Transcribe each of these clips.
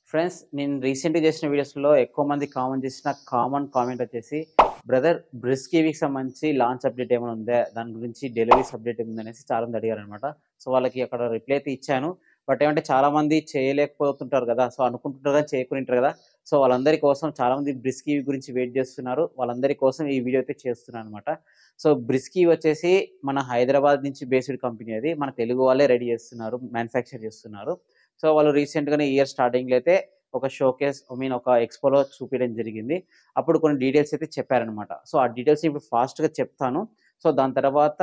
Friends నేను రీసెంట్‌గా చేసిన వీడియోస్‌లో ఎక్కువ మంది కామెంట్ చేసిన కామెంట్ వచ్చేసి, "బ్రదర్ బ్రిస్క్ ఈవీకి సంబంధించి లాంచ్ అప్డేట్ ఏమైనా ఉందా? దాని గురించి డెలివరీస్ అప్డేట్ ఏముందనేసి" చాలా మంది అడిగారనమాట. సో, వాళ్ళకి అక్కడ రిప్లై అయితే ఇచ్చాను. బట్ ఏమంటే చాలామంది చేయలేకపోతుంటారు కదా! సో, అనుకుంటుంటారు గాని చేయకుంటారు కదా! సో, వాళ్ళందరి కోసం చాలామంది బ్రిస్క్ ఈవీ గురించి వెయిట్ చేస్తున్నారు. వాళ్ళందరి కోసం ఈ వీడియో అయితే చేస్తున్నాననమాట. సో, బ్రిస్క్ ఈవీ వచ్చేసి మన హైదరాబాద్ నుంచి బేస్డ్ కంపెనీ అది. మన తెలుగు వాళ్ళే రెడీ చేస్తున్నారు. మ్యానుఫ్యాక్చర్ చేస్తున్నారు. సో, వాళ్ళు రీసెంట్‌గానే ఇయర్ స్టార్టింగ్‌లో అయితే ఒక షోకేస్ ఒక ఎక్స్‌పోలో చూపియడం జరిగింది. అప్పుడు కొన్ని డీటెయిల్స్ అయితే చెప్పారనమాట. సో, ఆ డీటెయిల్స్ ఇప్పుడు ఫాస్ట్‌గా చెప్తాను. సో, దాని తర్వాత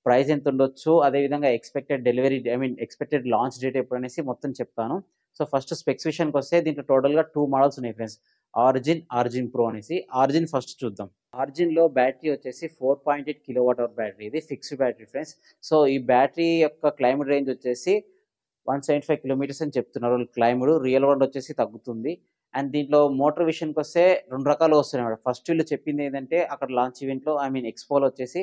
ప్రైస్ ఎంతుండొచ్చు, అదేవిధంగా expected delivery expected launch date ఎప్పుడనేసి మొత్తం చెప్తాను. సో, ఫస్ట్ స్పెక్స్ విషయానికొస్తే దీంట్లో టోటల్‌గా 2 మోడల్స్ ఉన్నాయి ఫ్రెండ్స్. ఆరిజిన్ ప్రో అనేసి. ఆరిజిన్ ఫస్ట్ చూద్దాం. ఆరిజిన్‌లో బ్యాటరీ వచ్చేసి 4.8 కిలోవాట్ అవర్ బ్యాటరీ. ఇది ఫిక్స్డ్ బ్యాటరీ ఫ్రెండ్స్. సో, ఈ బ్యాటరీ యొక్క క్లైమ్డ్ రేంజ్ వచ్చేసి 175 కిలోమీటర్స్ అని చెప్తున్నారు క్లైమ్డ్. రియల్ వరల్డ్ వచ్చేసి తగ్గుతుంది. అండ్ దీంట్లో మోటార్ విషయానికొస్తే 2 రకాలు వస్తున్నాయన్నమాట. ఫస్ట్ వీళ్ళు చెప్పిందేంటంటే అక్కడ లాంచ్ ఈవెంట్‌లో ఎక్స్‌పోలో వచ్చేసి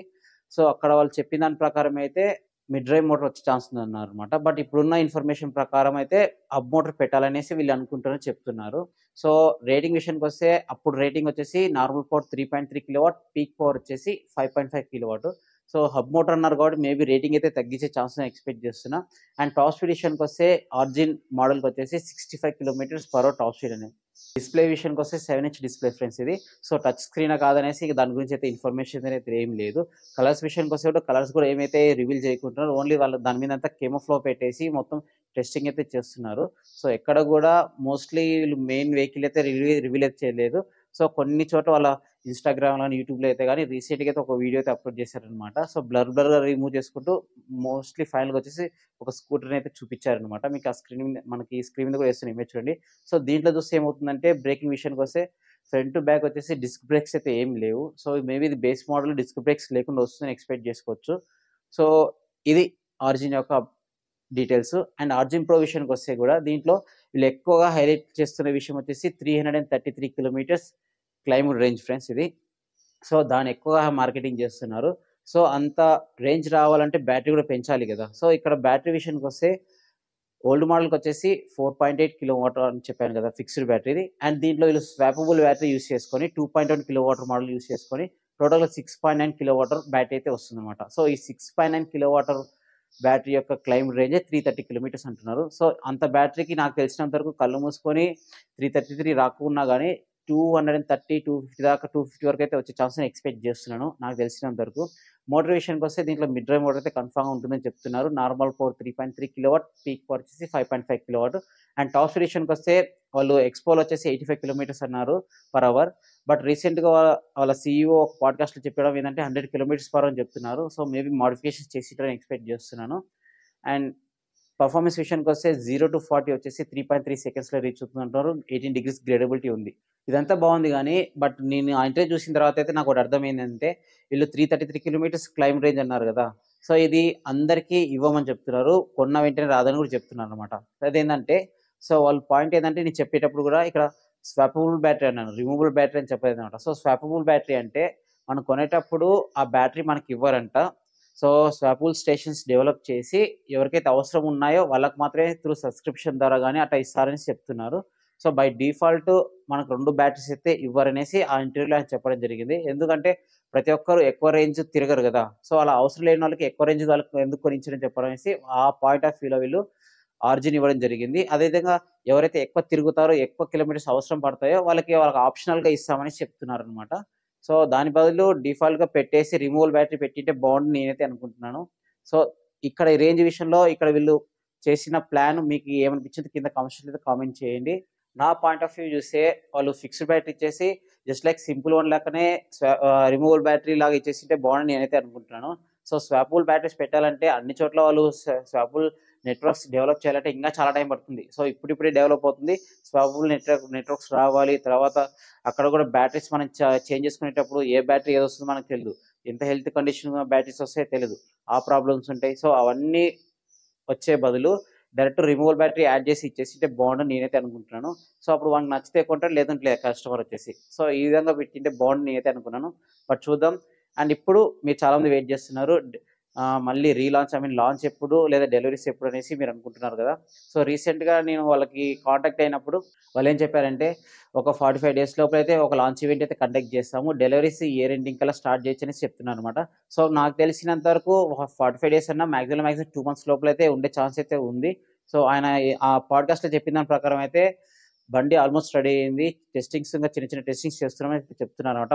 సో, అక్కడ వాళ్ళు చెప్పిన దాని ప్రకారం అయితే మిడ్ డ్రైవ్ మోటార్ వచ్చే ఛాన్స్ ఉందన్నారన్నమాట. బట్ ఇప్పుడున్న ఇన్ఫర్మేషన్ ప్రకారం అయితే హబ్ మోటార్ పెట్టాలనేసి వీళ్ళు అనుకుంటారని చెప్తున్నారు. సో, రేటింగ్ విషయానికొస్తే అప్పుడు రేటింగ్ వచ్చేసి normal power 3.3 kilowatt, peak power వచ్చేసి 5.5 కిలోవాట్. సో, హబ్ మోటార్ అన్నారు కాబట్టి మేబీ రేటింగ్ అయితే తగ్గించే ఛాన్స్ నేను ఎక్స్‌పెక్ట్ చేస్తున్నా. అండ్ టాప్ స్పీడ్ విషయానికొస్తే ఆరిజిన్ మోడల్‌కొచ్చేసి 65 kilometres per hour top speed అనేది. డిస్‌ప్లే విషయానికొస్తే 7 ఇంచ్ డిస్‌ప్లే ఫ్రెండ్స్ ఇది. సో, టచ్ స్క్రీనా కాదనేసి ఇక దాని గురించి అయితే ఇన్ఫర్మేషన్ అయితే ఏం లేదు. కలర్స్ విషయానికొస్తే కూడా కలర్స్ కూడా ఏమైతే రివీల్ చేయకుంటున్నారో ఓన్లీ వాళ్ళు దాని మీద అంతా కెమోఫ్లో పెట్టేసి మొత్తం టెస్టింగ్ అయితే చేస్తున్నారు. సో, ఎక్కడ కూడా మోస్ట్‌లీ వీళ్ళు మెయిన్ వెహికల్ అయితే రివీల్ అయితే చేయలేదు. సో, కొన్ని చోట్ల వాళ్ళ ఇన్‌స్టాగ్రామ్ గాని, యూట్యూబ్‌లో అయితే గాని రీసెంట్‌గా అయితే ఒక వీడియో అయితే అప్‌లోడ్ చేశారనమాట. సో, బ్లర్‌గా రిమూవ్ చేసుకుంటూ మోస్ట్‌లీ ఫైనల్‌గా వచ్చేసి ఒక స్కూటర్‌ని అయితే చూపించారనమాట. మీకు ఆ స్క్రీన్ మీద కూడా వేస్తున్న ఇమేజ్ చూడండి. సో, దీంట్లో చూస్తే ఏమవుతుందంటే బ్రేకింగ్ విషయానికొస్తే ఫ్రంట్ టు బ్యాక్ వచ్చేసి డిస్క్ బ్రేక్స్ అయితే ఏమి లేవు. సో, మేబీ ఇది బేస్ మోడల్ డిస్క్ బ్రేక్స్ లేకుండా వస్తుందని ఎక్స్‌పెక్ట్ చేసుకోవచ్చు. సో, ఇది ఆరిజిన్ యొక్క డీటెయిల్స్. అండ్ ఆరిజిన్ ప్రో విషయానికొస్తే కూడా దీంట్లో వీళ్ళు ఎక్కువగా హైలైట్ చేస్తున్న విషయం వచ్చేసి 333 కిలోమీటర్స్ క్లైమ్డ్ రేంజ్ ఫ్రెండ్స్ ఇది. సో, దాన్ని ఎక్కువగా మార్కెటింగ్ చేస్తున్నారు. సో, అంత రేంజ్ రావాలంటే బ్యాటరీ కూడా పెంచాలి కదా! సో, ఇక్కడ బ్యాటరీ విషయానికొస్తే ఓల్డ్ మోడల్‌కొచ్చేసి 4.8 కిలోవాట్ అని చెప్పాను కదా! ఫిక్స్డ్ బ్యాటరీది. అండ్ దీంట్లో వీళ్ళు స్వాపబుల్ బ్యాటరీ యూజ్ చేసుకొని 2.1 కిలోవాట్ మోడల్ యూజ్ చేసుకొని టోటల్‌గా 6.9 కిలోవాట్ బ్యాటరీ అయితే వస్తుందన్నమాట. సో, ఈ 6.9 కిలోవాట్ బ్యాటరీ యొక్క క్లైమ్ రేంజే 330 కిలోమీటర్స్ అంటున్నారు. సో, అంత బ్యాటరీకి నాకు తెలిసినంత వరకు కళ్ళు మూసుకొని 333 రాకున్నా గాని 230, 250 దాకా 250 వరకైతే వచ్చే ఛాన్స్ నేను ఎక్స్‌పెక్ట్ చేస్తున్నాను. నాకు తెలిసినంత వరకు. మోటార్ విషయానికొస్తే దీంట్లో మిడ్ డ్రైవ్ మోటార్ అయితే కన్ఫర్మ్‌గా ఉంటుందని చెప్తున్నారు. Normal power 3.3 kilowatt, peak power వచ్చేసి 5.5 కిలోవాట్. అండ్ టాప్ స్పీడ్ విషయానికొస్తే వాళ్ళు ఎక్స్‌పోలో వచ్చేసి 85 కిలోమీటర్స్ అన్నారు పర్ అవర్. బట్ రీసెంట్‌గా వాళ్ళ సీఈఓ ఒక పాడ్‌కాస్ట్‌లో చెప్పడం ఏందంటే 100 కిలోమీటర్స్ పర్ అవర్ అని చెప్తున్నారు. సో, మేబీ మోడిఫికేషన్స్ చేసింటారని ఎక్స్‌పెక్ట్ చేస్తున్నాను. అండ్ పర్ఫార్మెన్స్ విషయానికొస్తే 0-40 వచ్చేసి 3.3 సెకండ్స్‌లో రీచ్ అవుతుందంటున్నారు. 18 డిగ్రీస్ గ్రేడబిలిటీ ఉంది. ఇదంతా బావుంది గానీ, బట్ నేను ఆ ఇంటర్వ్యూ చూసిన తర్వాత అయితే నాకోటి అర్థమైందంటే, వీళ్ళు 333 కిలోమీటర్స్ క్లైమ్ రేంజ్ అన్నారు గదా! సో, ఇది అందరికీ ఇవ్వమని చెప్తున్నారు. కొన్న వెంటనే రాదని గూడా చెప్తున్నారనమాట. అదేందంటే, సో, వాళ్ళ పాయింట్ ఏందంటే నేను చెప్పేటప్పుడు గూడా ఇక్కడ స్వాపబుల్ బ్యాటరీ అన్నాను. రిమూవబుల్ బ్యాటరీ అని చెప్పలేదనమాట. సో, స్వాపబుల్ బ్యాటరీ అంటే, మనం కొనేటప్పుడు ఆ battery మనకివ్వరంట. So, swappable stations develop చేసి ఎవరికైతే అవసరం ఉన్నాయో వాళ్ళకి మాత్రమే త్రూ సబ్స్క్రిప్షన్ ద్వారా గాని అట్లా ఇస్తారనేసి చెప్తున్నారు. సో, బై డిఫాల్ట్ మనకు 2 బ్యాటరీస్ అయితే ఇవ్వరనేసి ఆ ఇంటర్వ్యూలో ఆయన చెప్పడం జరిగింది. ఎందుకంటే ప్రతి ఒక్కరు ఎక్కువ రేంజ్ తిరగరు గదా! సో, అలా అవసరం లేని వాళ్ళకి ఎక్కువ రేంజ్ వాళ్ళకి ఎందుకు కొనించరని చెప్పడమనేసి ఆ పాయింట్ ఆఫ్ వ్యూలో వీళ్ళు ఆరిజిన్ ఇవ్వడం జరిగింది. అదేవిధంగా ఎవరైతే ఎక్కువ తిరుగుతారో, ఎక్కువ కిలోమీటర్స్ అవసరం పడతాయో వాళ్ళకి ఆప్షనల్‌గా ఇస్తామనేసి చెప్తున్నారనమాట. సో, దాని బదులు డిఫాల్ట్‌గా పెట్టేసి రిమూవబుల్ బ్యాటరీ పెట్టింటే బావుండుని నేనైతే అనుకుంటున్నాను. సో, ఇక్కడ ఈ రేంజ్ విషయంలో ఇక్కడ వీళ్ళు చేసిన ప్లాన్ మీకు ఏమనిపించిందో కింద కామెంట్ సెక్షన్‌లో కామెంట్ చేయండి. నా పాయింట్ ఆఫ్ వ్యూ చూస్తే వాళ్ళు ఫిక్స్డ్ బ్యాటరీ ఇచ్చేసి జస్ట్ లైక్ సింపుల్ వన్ లెక్కనే రిమూవబుల్ బ్యాటరీ లాగా ఇచ్చేసింటే బావుండని నేనైతే అనుకుంటున్నాను. సో, స్వాపబుల్ బ్యాటరీస్ పెట్టాలంటే అన్ని చోట్ల వాళ్ళు స్వాపబుల్ నెట్వర్క్స్ డెవలప్ చేయాలంటే ఇంకా చాలా టైం పడుతుంది. సో, ఇప్పుడిప్పుడే డెవలప్ అవుతుంది. స్వాపబుల్ నెట్వర్క్స్ రావాలి. తర్వాత అక్కడ కూడా బ్యాటరీస్ మనం చేంజ్ చేసుకునేటప్పుడు ఏ బ్యాటరీ ఏదొస్తుందో మనకు తెలీదు. ఎంత హెల్త్ కండిషన్ బ్యాటరీస్ వస్తాయో తెలీదు. ఆ ప్రాబ్లమ్స్ ఉంటాయి. సో, అవన్నీ వచ్చే బదులు డైరెక్ట్ రిమూవబుల్ బ్యాటరీ యాడ్ చేసి ఇచ్చేసింటే బావుండని నేనైతే అనుకుంటున్నాను. సో, అప్పుడు వానికి నచ్చితే కొంటాడు లేదంటే లేదు కస్టమర్ వచ్చేసి. సో, ఈ విధంగా పెట్టింటే బావుండని నేనైతే అనుకున్నాను. బట్ చూద్దాం. అండ్ ఇప్పుడు మీరు చాలా మంది వెయిట్ చేస్తున్నారు. మళ్ళీ రీలాంచ్ లాంచ్ ఎప్పుడు లేదా డెలివరీస్ ఎప్పుడు అనేసి మీరు అనుకుంటున్నారు కదా. సో రీసెంట్‌గా నేను వాళ్ళకి కాంటాక్ట్ అయినప్పుడు వాళ్ళేం చెప్పారంటే, ఒక 45 డేస్ లోపలైతే ఒక లాంచ్ ఈవెంట్ అయితే కండక్ట్ చేస్తాము. డెలివరీస్ ఇయర్ ఎండింగ్ కల్లా స్టార్ట్ చేయొచ్చు అనేసి చెప్తున్నారనమాట. సో నాకు తెలిసినంత వరకు 45 డేస్ అన్నా మాక్సిమం 2 మంత్స్ లోపలైతే ఉండే ఛాన్స్ అయితే ఉంది. సో ఆయన ఆ పాడ్‌కాస్ట్‌లో చెప్పిన దాని ప్రకారం అయితే బండి ఆల్మోస్ట్ రెడీ అయింది. టెస్టింగ్స్ ఇంకా చిన్న చిన్న టెస్టింగ్స్ చేస్తున్నామని చెప్తున్నారనమాట.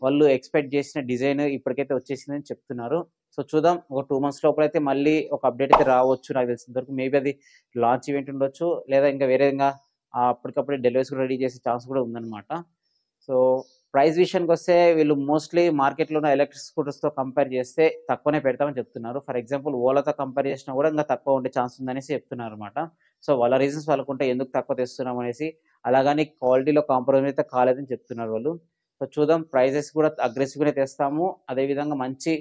వాళ్ళు ఎక్స్‌పెక్ట్ చేసిన డిజైన్ ఇప్పటికైతే వచ్చేసిందని చెప్తున్నారు. సో చూద్దాం. ఒక 2 మంత్స్ లోపలైతే మళ్ళీ ఒక అప్‌డేట్ అయితే రావచ్చు నాకు తెలిసినంత వరకు. మేబీ అది లాంచ్ ఈవెంట్ ఉండొచ్చు. లేదా ఇంకా వేరే విధంగా అప్పటికప్పుడే డెలివరీస్ కూడా రెడీ చేసే ఛాన్స్ కూడా ఉందన్నమాట. సో ప్రైస్ విషయానికొస్తే వీళ్ళు మోస్ట్‌లీ మార్కెట్‌లో ఉన్న ఎలక్ట్రిక్ స్కూటర్స్‌తో కంపేర్ చేస్తే తక్కువనే పెడతామని చెప్తున్నారు. ఫర్ ఎగ్జాంపుల్ ఓలాతో కంపేర్ చేసినా కూడా ఇంకా తక్కువ ఉండే ఛాన్స్ ఉందనేసి చెప్తున్నారన్నమాట. సో వాళ్ళ రీజన్స్ వాళ్ళకుంటాయి ఎందుకు తక్కువ తెస్తున్నాం అనేసి. అలాగని క్వాలిటీలో కాంప్రమైజ్ అయితే కాలేదని చెప్తున్నారు వాళ్ళు. సో చూద్దాం. ప్రైజెస్ కూడా అగ్రెసివ్‌గానే తెస్తాము. అదేవిధంగా మంచి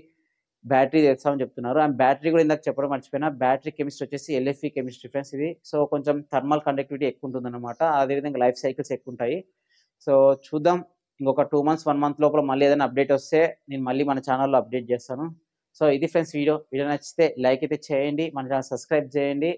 బ్యాటరీ తెస్తామని చెప్తున్నారు. అండ్ బ్యాటరీ కూడా ఇందాక చెప్పడం మర్చిపోయినా. బ్యాటరీ కెమిస్ట్రీ వచ్చేసి ఎల్ఎఫ్ఈ కెమిస్ట్రీ ఫ్రెండ్స్ ఇది. సో కొంచెం థర్మల్ కండక్టివిటీ ఎక్కువుంటుందన్నమాట. అదేవిధంగా లైఫ్ సైకిల్స్ ఎక్కువుంటాయి. సో చూద్దాం. ఇంకొక 2 మంత్స్, 1 మంత్ లోపల మళ్ళీ ఏదైనా అప్‌డేట్ వస్తే నేను మళ్ళీ మన ఛానెల్‌లో అప్‌డేట్ చేస్తాను. సో ఇది ఫ్రెండ్స్ వీడియో. వీడియో నచ్చితే లైక్ అయితే చేయండి. మన ఛానెల్ సబ్స్క్రైబ్ చేయండి.